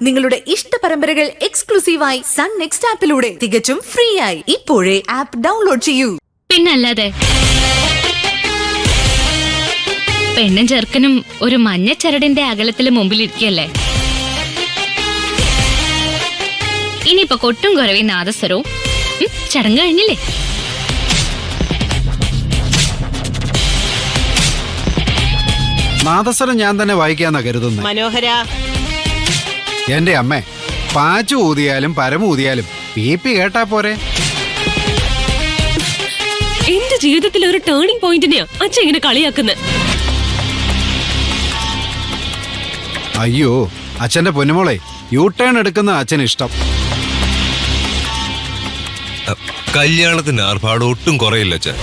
നിങ്ങളുടെ ഇഷ്ട പരമ്പരകൾ എക്സ്ക്ലൂസീവായി സൺ നെക്സ്റ്റ് ആപ്പിലൂടെ തികച്ചും ഫ്രീ ആയി ഇപ്പോഴേ ആപ്പ് ഡൗൺലോഡ് ചെയ്യൂ. പിന്നല്ലാതെ പെണ്ണും ചെറുക്കനും ഒരു മഞ്ഞ ചരടിന്റെ അകലത്തില് മുമ്പിലിരിക്കല്ലേ. ഇനിയിപ്പൊ കൊട്ടും കുറവി നാദസ്വരവും ചടങ്ങ് കഴിഞ്ഞില്ലേ. നാദസ്വരം ഞാൻ തന്നെ വായിക്കാന്നാ കരുതുന്നത്. മനോഹര, എന്റെ അമ്മേ, പാച്ചു ഊതിയാലും പരമൂതിയാലും പി കേട്ടാ പോരെ. എന്റെ ജീവിതത്തിൽ ഒരു ടേണിംഗ് പോയിന്റിനെയാ അച്ഛൻ ഇങ്ങനെ കളിയാക്കുന്നത്. അയ്യോ, അച്ഛന്റെ പൊന്നുമോളെ, യു ടേൺ എടുക്കുന്ന അച്ഛന് ഇഷ്ടം. കല്യാണത്തിന് ആർഭാടം ഒട്ടും കുറയില്ല അച്ഛൻ.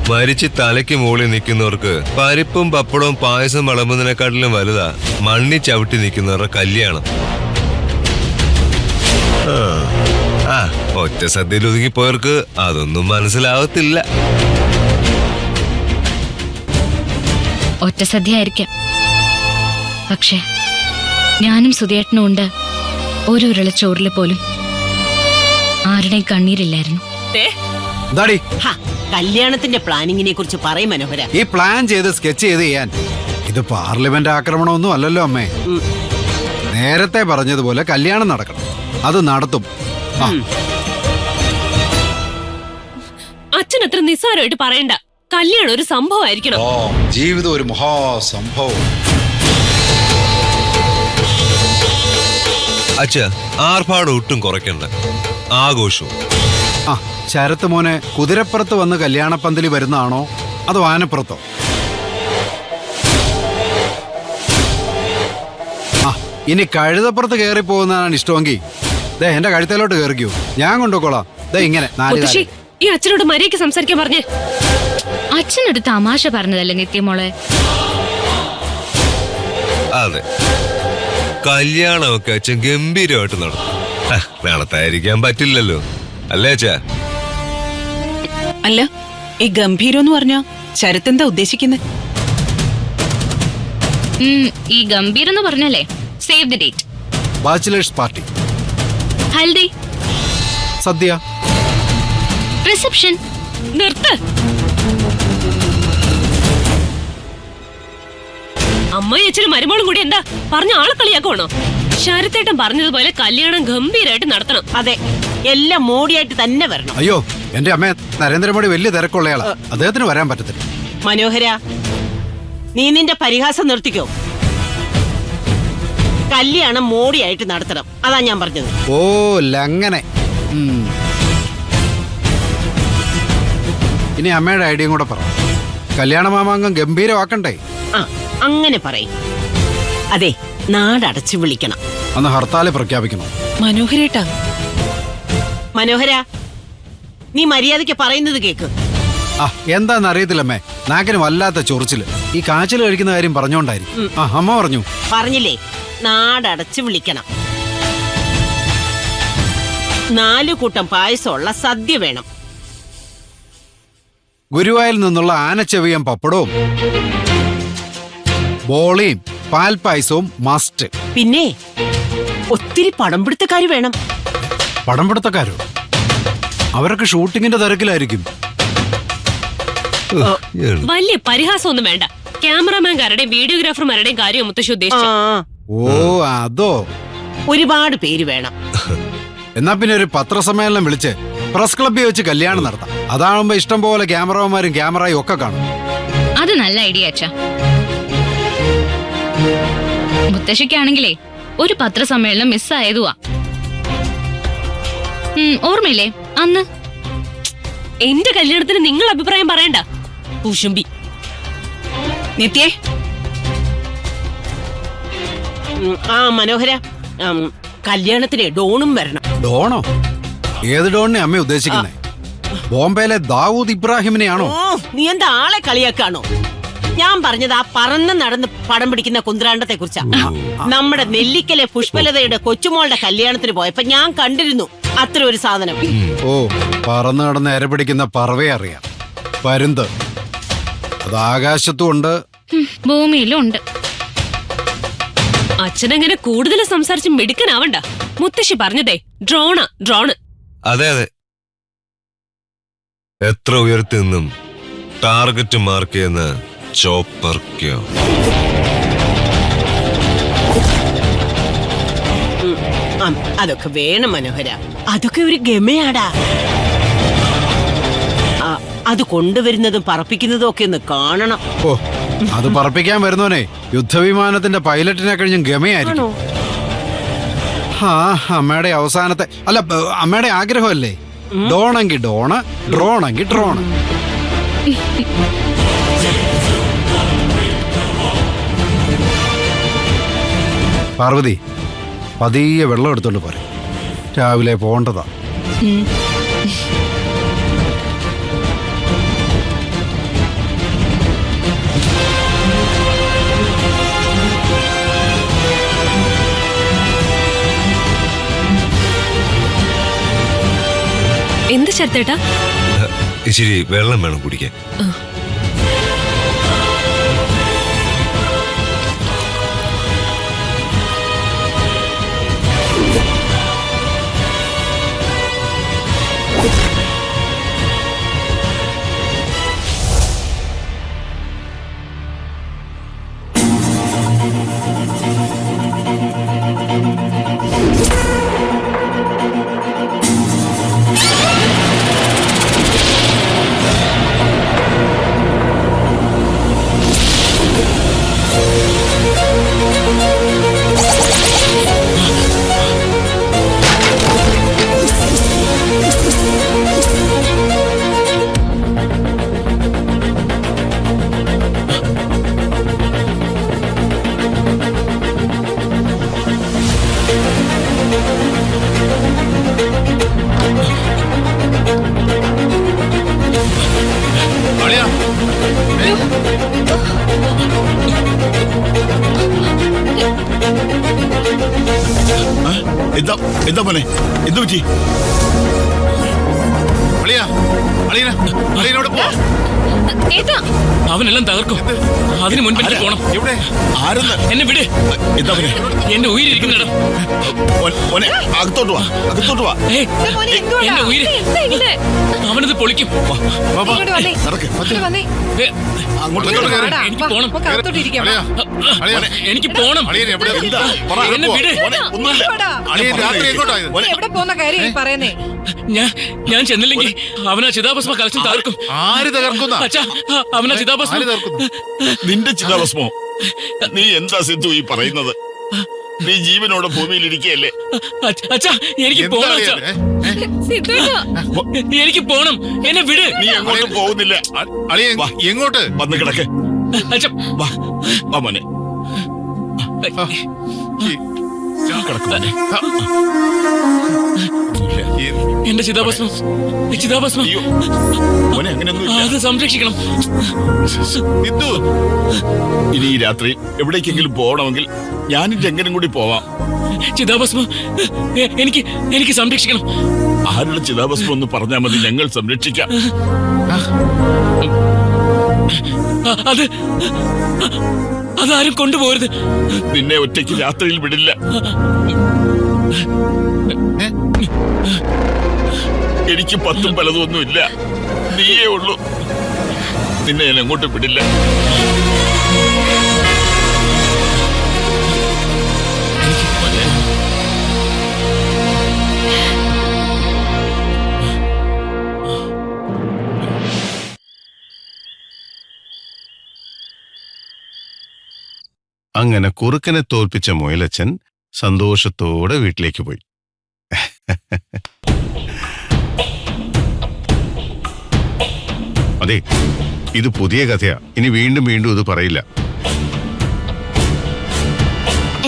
മരിച്ച് തലയ്ക്ക് മുകളിൽ നിൽക്കുന്നവർക്ക് പരിപ്പും പപ്പടവും പായസം വിളമ്പുന്നതിനെക്കാട്ടിലും വലുതാ മണ്ണി ചവിട്ടി നിൽക്കുന്നവരുടെ കല്യാണം. ഒറ്റ സദ്യയിൽ ഒതുങ്ങിപ്പോയവർക്ക് അതൊന്നും മനസ്സിലാവത്തില്ല. ഒറ്റ സദ്യ ആയിരിക്കാം, പക്ഷെ ഞാനും സുധിയേട്ടനും ഉണ്ട് ഒരു ഉരുള ചോറില് പോലും ആരുടെയും കണ്ണീരില്ലായിരുന്നു. കല്യാണത്തിന്റെ പ്ലാനിങ്ങിനെ കുറിച്ച് പറയും മനോഹര. ഈ പ്ലാൻ ചെയ്ത് സ്കെച്ച് ചെയ്ത് ചെയ്യാൻ ഇത് പാർലമെന്റ് ആക്രമണമൊന്നും അല്ലല്ലോ അമ്മേ. നേരത്തെ പറഞ്ഞതുപോലെ കല്യാണം നടക്കണം, അത് നടത്തും. അച്ഛൻ അത്ര നിസ്സാരമായിട്ട് പറയണ്ട. കല്യാണം ഒരു സംഭവമായിരിക്കണം. ജീവിതം ഒരു മഹാസംഭവം. അച്ഛ, ആർഭാടം ഒട്ടും കുറയ്ക്കണ്ട, ആഘോഷവും. ശരത്ത് മോനെ കുതിരപ്പുറത്ത് വന്ന് കല്യാണപ്പന്തലി വരുന്നതാണോ അതോ ആനപ്പുറത്തോ? ഇനി കഴുതപ്പുറത്ത് കയറി പോകുന്നതാണ് ഇഷ്ടമെങ്കിൽ ദേ എന്റെ കഴുത്തേലോട്ട് കയറിക്കൂ, ഞാൻ കൊണ്ടുപോക്കോളാം. ദേ ഇങ്ങനെ ഈ അച്ഛനോട് മര്യാദയ്ക്ക് സംസാരിക്കാൻ പറഞ്ഞേ. അച്ഛനൊരു തമാശ പറഞ്ഞതല്ലേ നിത്യമോളെ. അതെ, കല്യാണമൊക്കെ അച്ഛൻ ഗംഭീരമായിട്ട് നടത്തും. നടത്തായിരിക്കാൻ പറ്റില്ലല്ലോ, അല്ലേ അച്ഛാ? അല്ല, ഈ ഗംഭീരം എന്ന് പറഞ്ഞാ ശരത്ത് എന്താ ഉദ്ദേശിക്കുന്നത്? ഈ ഗംഭീരം എന്ന് പറഞ്ഞാലേ save the date, bachelors party, haldi, സദ്യ, റിസപ്ഷൻ. നിർത്ത്. അമ്മയും അച്ഛനും മരുമോളും കൂടി എന്താ പറഞ്ഞ ആളെ കളിയാക്കണോ? ശരത്തേട്ടൻ പറഞ്ഞതുപോലെ കല്യാണം ഗംഭീരമായിട്ട് നടത്തണം. അതെ, എല്ലാം മോടിയായിട്ട് തന്നെ വരണം. അയ്യോ, എന്റെ അമ്മ നരേന്ദ്രമോദി വലിയ തിരക്കുള്ളയാളാ, അദ്ദേഹത്തിന് വരാൻ പറ്റത്തില്ല. മനോഹര, നീ നിന്റെ പരിഹാസം നിർത്തിക്കോ. കല്യാണം മോടിയായിട്ട് നടത്തണം, അതാ ഞാൻ പറഞ്ഞത്. ഓ അങ്ങനെ. ഇനി അമ്മയുടെ ഐഡിയയും കൂടെ പറ. കല്യാണ മാമാങ്കം ഗംഭീരമാക്കണ്ടേ? അങ്ങനെ പറയും. അതെ, നാടടച്ചു വിളിക്കണം. അന്ന് ഹർത്താല് പ്രഖ്യാപിക്കണം. മനോഹരേട്ടാ. മനോഹര, നീ മര്യാദയ്ക്ക് പറയുന്നത് കേക്ക്. എന്താന്ന് അറിയത്തില്ലമ്മേ, നാക്കിന് വല്ലാത്ത ചൊറിച്ചില്. ഈ കാച്ചിൽ കഴിക്കുന്ന കാര്യം പറഞ്ഞോണ്ടായിരിക്കും. അമ്മ പറഞ്ഞു. പറഞ്ഞില്ലേ, നാടടച്ചു വിളിക്കണം. 4 കൂട്ടം പായസമുള്ള സദ്യ വേണം. ഗുരുവായൂരിൽ നിന്നുള്ള ആനച്ചെവിയും പപ്പടവും ബോളിയും പാൽപായസവും മസ്റ്റ്. പിന്നെ ഒത്തിരി പടംപിടുത്തക്കാര് വേണം. പടംപിടുത്തക്കാരോ? അവരൊക്കെ ഷൂട്ടിങ്ങിന്റെ തിരക്കിലായിരിക്കും. വലിയ പരിഹാസം ഒന്നും വേണ്ട. ക്യാമറമാൻകാരുടെയും വീഡിയോഗ്രാഫർമാരുടെയും കാര്യം മുത്തശ്ശി ഉദ്ദേശിച്ചു. ഓ അതോ? ഒരുപാട് പേര് വേണം. എന്നാ പിന്നെ ഒരു പത്രസമ്മേളനം വിളിച്ച് പ്രസ് ക്ലബ്ബിൽ വെച്ച് കല്യാണം നടത്താം. അതാകുമ്പോ ഇഷ്ടം പോലെ ക്യാമറമാരും ക്യാമറയും ഒക്കെ കാണും. അത് നല്ല ഐഡിയ അച്ഛാ. മുത്തശ്ശിക്കാണെങ്കിലേ ഒരു പത്രസമ്മേളനം മിസ്സായതുവാ. ഓർമ്മയില്ലേ അന്ന്? എന്റെ കല്യാണത്തിന് നിങ്ങൾ അഭിപ്രായം പറയണ്ട. കുശുംബി. നിത്യേ. മനോഹര, കല്യാണത്തിന് ഡോണും വരണം. ഡോണോ? ഏത് ഡോണിനെ അമ്മ ഉദ്ദേശിക്കുന്നേ? ബോംബെയിലെ ദാവൂദ് ഇബ്രാഹിമിനെയാണോ? നീ എന്താ ആളെ കളിയാക്കാണോ? ഞാൻ പറഞ്ഞത് ആ പറന്ന് നടന്ന് പടം പിടിക്കുന്ന കുന്ത്രാണ്ടത്തെ കുറിച്ചാ. നമ്മുടെ നെല്ലിക്കലെ പുഷ്പലതയുടെ കൊച്ചുമോളുടെ കല്യാണത്തിന് പോയപ്പോ ഞാൻ കണ്ടിരുന്നു അത്ര ഒരു സാധനം. ഓ, പറന്ന് നടന്ന് എര പിടിക്കുന്ന പറവയെ അറിയാം. പരുന്ത്. അത് ആകാശത്തും ഉണ്ട്, ഭൂമിയിലും ഉണ്ട്. അച്ഛനങ്ങനെ കൂടുതൽ സംസാരിച്ച് മിടുക്കനാവണ്ട. മുത്തശ്ശി പറഞ്ഞതേ ഡ്രോണ്. അതെ അതെ, എത്ര ഉയരത്തിൽ നിന്നും ടാർഗറ്റ് മാർക്ക് ചെയ്യുന്ന ചോപ്പർക്കോ. അതൊക്കെ വേണം മനോഹര, അതൊക്കെ ഒരു ഗമയാടാ. അത് കൊണ്ടുവരുന്നതും പറപ്പിക്കുന്നതും ഒക്കെ ഒന്ന് കാണണം. ഓ, അത് പറപ്പിക്കാൻ വരുന്നവനെ യുദ്ധവിമാനത്തിന്റെ പൈലറ്റിനെ കഴിഞ്ഞും ഗമയായിരിക്കും. ആ, അമ്മയുടെ അവസാനത്തെ അല്ല, അമ്മയുടെ ആഗ്രഹമല്ലേ, ഡോണെങ്കി ഡോണ്, ഡ്രോണെങ്കി ഡ്രോണ്. പാർവതി, പതിയെ വെള്ളം എടുത്തോണ്ട് പോരെ, രാവിലെ പോണ്ടതാ. എന്ത് ശരത്തേട്ടാ? ഇച്ചിരി വെള്ളം വേണം കുടിക്കാൻ. എന്താ മോനെ, എന്തു പറ്റി? അളിയനോട് പോ. അവനെല്ലാം തകർക്കും. അതിന് മുൻപ് എനിക്ക് പോണം. എവിടെ? ആരെന്ന്? എന്നെ വിട്. എന്താ മോനെ? എന്റെ ഉയിരിക്കുന്നിടം. മോനെ, അകത്തോട്ട് വാ, അകത്തോട്ട് വാ. എന്റെ ഉയിര് അവനത് പൊളിക്കും. നടക്ക്. അങ്ങോട്ട് എനിക്ക് പോണം. എനിക്ക് പോണം. എന്നെ വിട്. ഞാൻ ചെന്നില്ലെങ്കിൽ അവനാ ചിതാഭസ്മ കലശം തകർക്കും. ആര് തകർക്കുന്ന? അച്ഛാ, അവനാ ചിതാഭസ്മ. നിന്റെ ചിതാഭസ്മോ? നീ എന്താ സിദ്ധു ഈ പറയുന്നത്? നീ ജീവനോടെ ഭൂമിയിൽ ഇരിക്കുകയല്ലേ? അച്ഛാ, എനിക്ക് പോണം. എനിക്ക് പോണം. എന്നെ വിട്. നീ എങ്ങോട്ടും പോകുന്നില്ല. എങ്ങോട്ട്? വന്ന് കിടക്ക്. അച്ഛാ, വാ മോനെ. എന്റെ ചിതാഭസ്മം. മോനെ, അങ്ങനെയൊന്നും അത് സംരക്ഷിക്കണം. ഇനി ഈ രാത്രി എവിടേക്കെങ്കിലും പോകണമെങ്കിൽ ഞാനും ചെങ്കനും കൂടി പോവാം. ചിതാഭസ്മം എനിക്ക് സംരക്ഷിക്കണം. ആരുടെ ചിതാഭസ്മം ഒന്ന് പറഞ്ഞാൽ മതി, ഞങ്ങൾ സംരക്ഷിക്കാം. അതാരും കൊണ്ടുപോകരുത്. നിന്നെ ഒറ്റയ്ക്ക് രാത്രിയിൽ വിടില്ല. എനിക്ക് പത്തും പലതും ഒന്നുമില്ല, നീയേ ഉള്ളൂ. നിന്നെ ഞാൻ എങ്ങോട്ടും വിടില്ല. അങ്ങനെ കുറുക്കനെ തോൽപ്പിച്ച മുയലച്ചൻ സന്തോഷത്തോടെ വീട്ടിലേക്ക് പോയി. അതെ, ഇത് പുതിയ കഥയാ. ഇനി വീണ്ടും വീണ്ടും ഇത് പറയില്ല.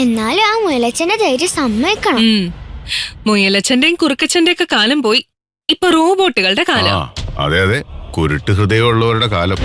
എന്നാലും ആ മുയലച്ചന്റെ ധൈര്യം സമ്മതിക്കണം. മുയലച്ചന്റെയും കുറുക്കച്ചന്റെ ഒക്കെ കാലം പോയി. ഇപ്പൊ റോബോട്ടുകളുടെ കാലം. അതെ അതെ, കുരുട്ട് ഹൃദയമുള്ളവരുടെ കാലം.